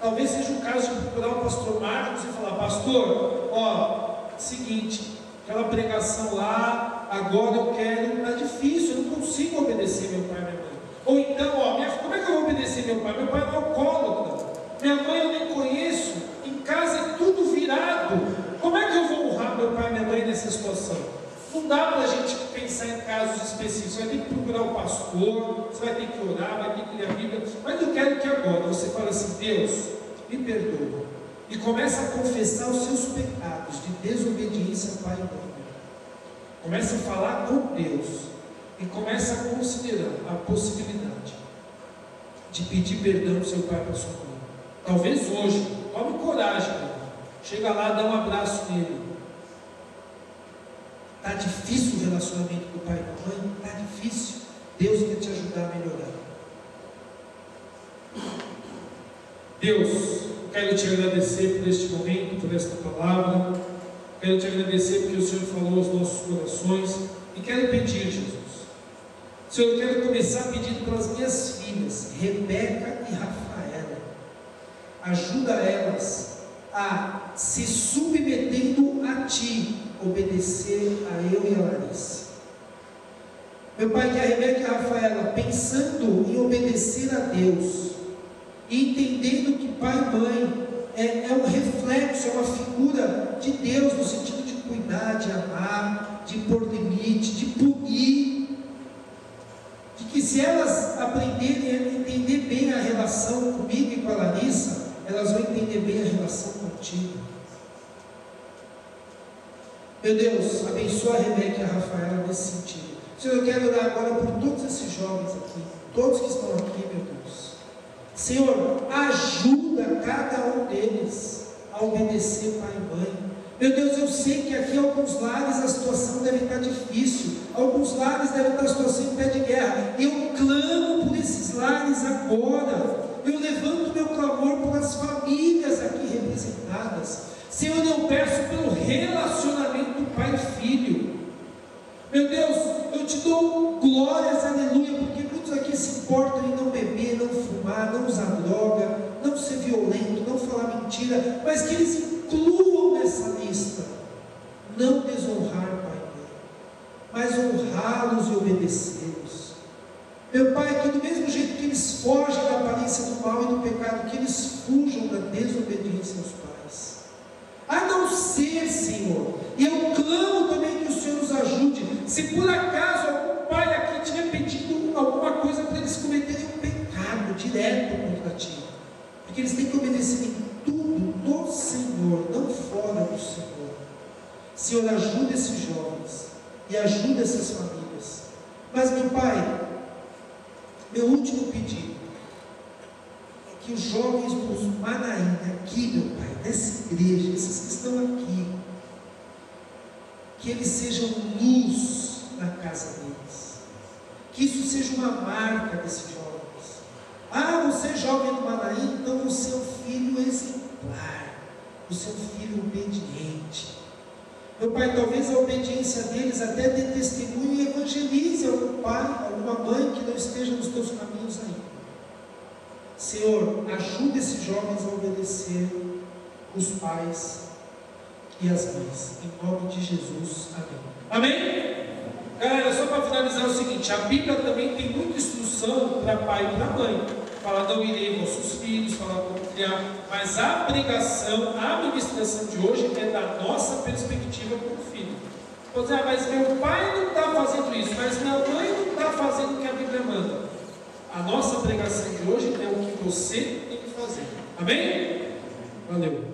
Talvez seja o caso de procurar o pastor Marcos e falar, pastor, ó, seguinte, aquela pregação lá, agora eu quero, está difícil, eu não consigo obedecer meu pai e minha mãe. Ou então, ó, como é que eu vou obedecer meu pai? Meu pai é alcoólatra, minha mãe eu nem conheço, em casa é tudo virado. Como é que eu vou honrar meu pai e minha mãe nessa situação? Não dá para a gente pensar em casos específicos. Você vai ter que procurar o pastor, você vai ter que orar, vai ter que ler a Bíblia. Mas eu quero que agora você fale assim, Deus, me perdoa. E comece a confessar os seus pecados de desobediência ao pai e mãe. Comece a falar com Deus. E comece a considerar a possibilidade de pedir perdão ao seu pai e para sua mãe. Talvez hoje, tome coragem, meu irmão. Chega lá, dá um abraço nele. Está difícil o relacionamento com o pai e com a mãe? Está difícil. Deus quer te ajudar a melhorar. Deus, quero te agradecer por este momento, por esta palavra. Quero te agradecer porque o Senhor falou aos nossos corações. E quero pedir, Jesus. Senhor, eu quero começar pedindo pelas minhas filhas, Rebeca e Rafaela. Ajuda elas a se submetendo a Ti, obedecer a eu e a Larissa. Meu Pai, que a Rebeca e a Rafaela, pensando em obedecer a Deus, e entendendo que pai e mãe é um reflexo, é uma figura de Deus, no sentido de cuidar, de amar, de pôr limite, de punir, de que se elas aprenderem a entender bem a relação comigo e com a Larissa, elas vão entender bem a relação contigo. Meu Deus, abençoa a Rebeca e a Rafaela nesse sentido. Senhor, eu quero orar agora por todos esses jovens aqui, todos que estão aqui, meu Deus. Senhor, ajuda cada um deles a obedecer pai e mãe. Meu Deus, eu sei que aqui em alguns lares a situação deve estar difícil, alguns lares devem estar a situação em pé de guerra. Eu clamo por esses lares agora. Eu levanto meu clamor pelas famílias aqui representadas. Senhor, eu peço pelo relacionamento pai e filho. Meu Deus, eu te dou glórias, aleluia, porque muitos aqui se importam em não beber, não fumar, não usar droga, não ser violento, não falar mentira, mas que eles incluam nessa lista, não desonrar pai e mãe, mas honrá-los e obedecê-los. Meu Pai, que do mesmo jeito que eles fogem da aparência do mal e do pecado, que eles fujam da desobediência aos pais. A não ser, Senhor, e eu clamo também que o Senhor nos ajude, se por acaso algum pai aqui tiver pedido alguma coisa para eles cometerem um pecado direto, que eles têm que obedecer em tudo no Senhor, não fora do Senhor. Senhor, ajuda esses jovens e ajuda essas famílias. Mas, meu Pai, meu último pedido é que os jovens dos Manaim, aqui, meu Pai, nessa igreja, esses que estão aqui, que eles sejam luz na casa deles, que isso seja uma marca desses jovens. Ah, você é jovem do Manaim, então você é um filho exemplar, você é um filho obediente. Meu Pai, talvez a obediência deles até dê testemunho e evangelize algum pai, alguma mãe que não esteja nos teus caminhos ainda. Senhor, ajuda esses jovens a obedecer os pais e as mães. Em nome de Jesus. Amém. Amém? Galera, só para finalizar é o seguinte, a Bíblia também tem muita instrução para pai e para mãe. Fala, não irei vossos filhos, fala como criar. Mas a pregação, a ministração de hoje é da nossa perspectiva como filho. Você, mas meu pai não está fazendo isso, mas minha mãe não está fazendo o que a Bíblia manda. A nossa pregação de hoje é o que você tem que fazer. Amém? Valeu.